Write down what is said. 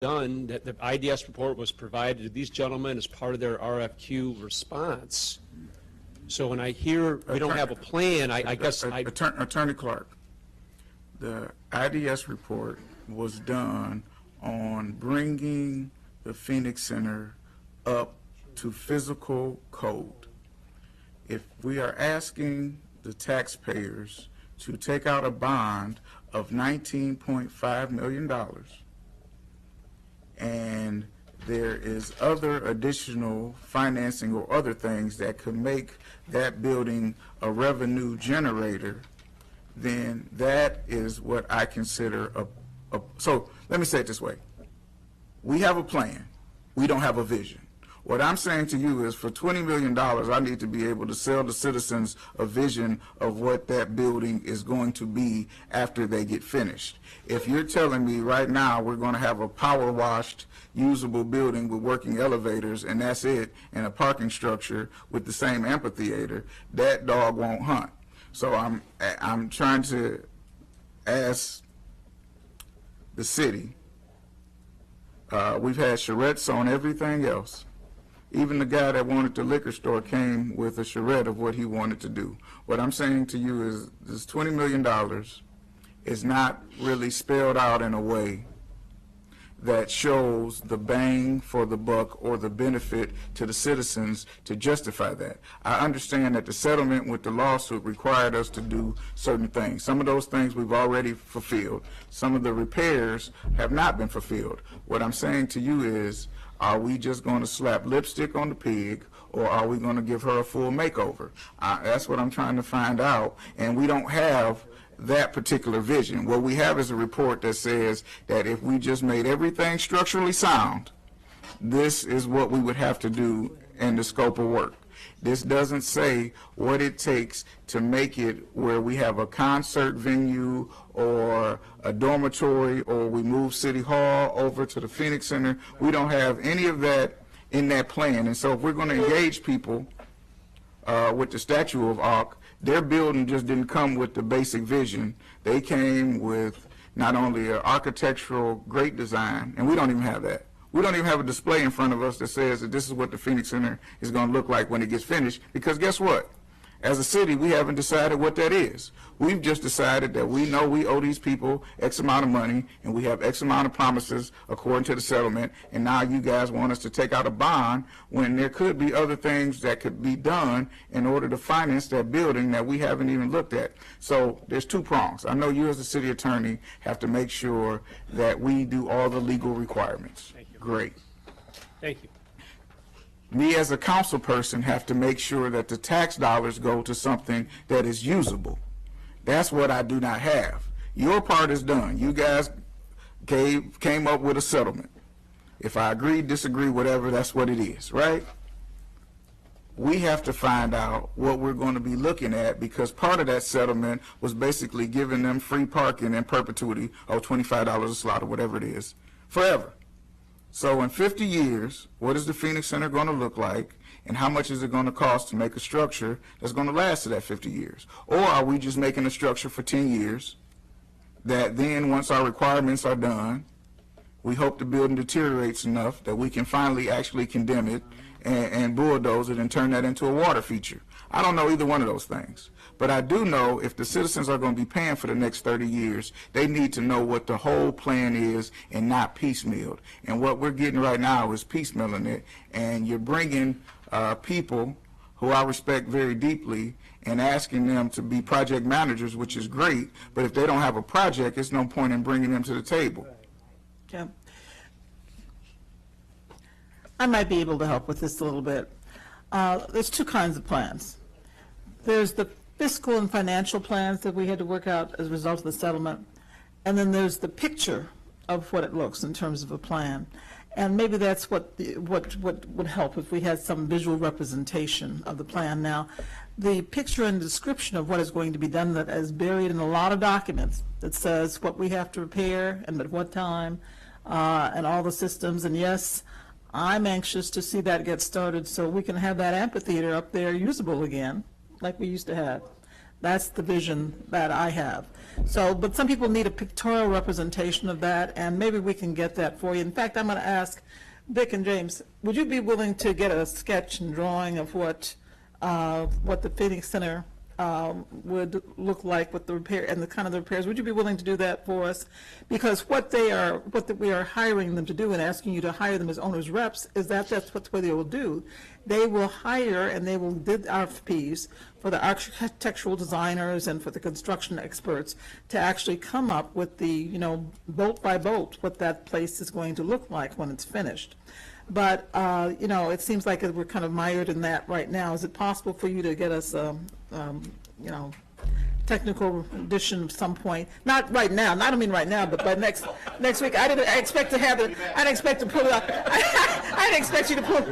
done, that the IDS report was provided to these gentlemen as part of their RFQ response. So when I hear we don't have a plan, I guess Attorney Clark, the IDS report was done on bringing the Phoenix Center up to physical code. If we are asking the taxpayers to take out a bond of $19.5 million, and there is other additional financing or other things that could make that building a revenue generator, then that is what I consider so let me say it this way. We have a plan. We don't have a vision. What I'm saying to you is for $20 million, I need to be able to sell the citizens a vision of what that building is going to be after they get finished. If you're telling me right now we're going to have a power washed, usable building with working elevators and that's it, and a parking structure with the same amphitheater, that dog won't hunt. So I'm trying to ask the city. We've had charrettes on everything else. Even the guy that wanted the liquor store came with a charrette of what he wanted to do. What I'm saying to you is this $20 million is not really spelled out in a way that shows the bang for the buck or the benefit to the citizens to justify that. I understand that the settlement with the lawsuit required us to do certain things. Some of those things we've already fulfilled. Some of the repairs have not been fulfilled. What I'm saying to you is, are we just going to slap lipstick on the pig, or are we going to give her a full makeover? That's what I'm trying to find out, and we don't have that particular vision. What we have is a report that says that if we just made everything structurally sound, this is what we would have to do in the scope of work. This doesn't say what it takes to make it where we have a concert venue or a dormitory, or we move City Hall over to the Phoenix Center. We don't have any of that in that plan. And so if we're going to engage people with the statue of Arc, their building just didn't come with the basic vision. They came with not only an architectural great design, and we don't even have that. We don't even have a display in front of us that says that this is what the Phoenix Center is going to look like when it gets finished, because guess what? As a city, we haven't decided what that is. We've just decided that we know we owe these people X amount of money, and we have X amount of promises according to the settlement, and now you guys want us to take out a bond when there could be other things that could be done in order to finance that building that we haven't even looked at. So there's two prongs. I know you as a city attorney have to make sure that we do all the legal requirements. Thank you. Great. Thank you. Me as a council person have to make sure that the tax dollars go to something that is usable. That's what I do not have. Your part is done. You guys came up with a settlement. If I agree, disagree, whatever, that's what it is, right? We have to find out what we're going to be looking at, because part of that settlement was basically giving them free parking in perpetuity, or $25 a slot or whatever it is, forever. So in 50 years, what is the Phoenix Center going to look like, and how much is it going to cost to make a structure that's going to last to that 50 years? Or are we just making a structure for 10 years that then, once our requirements are done, we hope the building deteriorates enough that we can finally actually condemn it and bulldoze it and turn that into a water feature? I don't know either one of those things. But I do know if the citizens are going to be paying for the next 30 years, they need to know what the whole plan is and not piecemealed. And what we're getting right now is piecemealing it. And you're bringing people who I respect very deeply and asking them to be project managers, which is great. But if they don't have a project, there's no point in bringing them to the table. Yeah. I might be able to help with this a little bit. There's two kinds of plans. There's the fiscal and financial plans that we had to work out as a result of the settlement, and then there's the picture of what it looks in terms of a plan. And maybe that's what would help if we had some visual representation of the plan. Now, the picture and description of what is going to be done that is buried in a lot of documents that says what we have to repair and at what time, and all the systems. And yes, I'm anxious to see that get started so we can have that amphitheater up there usable again, like we used to have. That's the vision that I have. So, but some people need a pictorial representation of that, and maybe we can get that for you. In fact, I'm going to ask Vic and James, would you be willing to get a sketch and drawing of what the Phoenix Center would look like with the repair and the kind of the repairs? Would you be willing to do that for us? Because what we are hiring them to do and asking you to hire them as owners reps is that's what they will do. They will hire and they will bid RFPs for the architectural designers and for the construction experts to actually come up with the, bolt by bolt, what that place is going to look like when it's finished. But, it seems like we're kind of mired in that right now. Is it possible for you to get us, technical edition of some point? Not right now, I don't mean right now, but by next week. I expect to have it, I'd expect to pull it up. I'd expect you to pull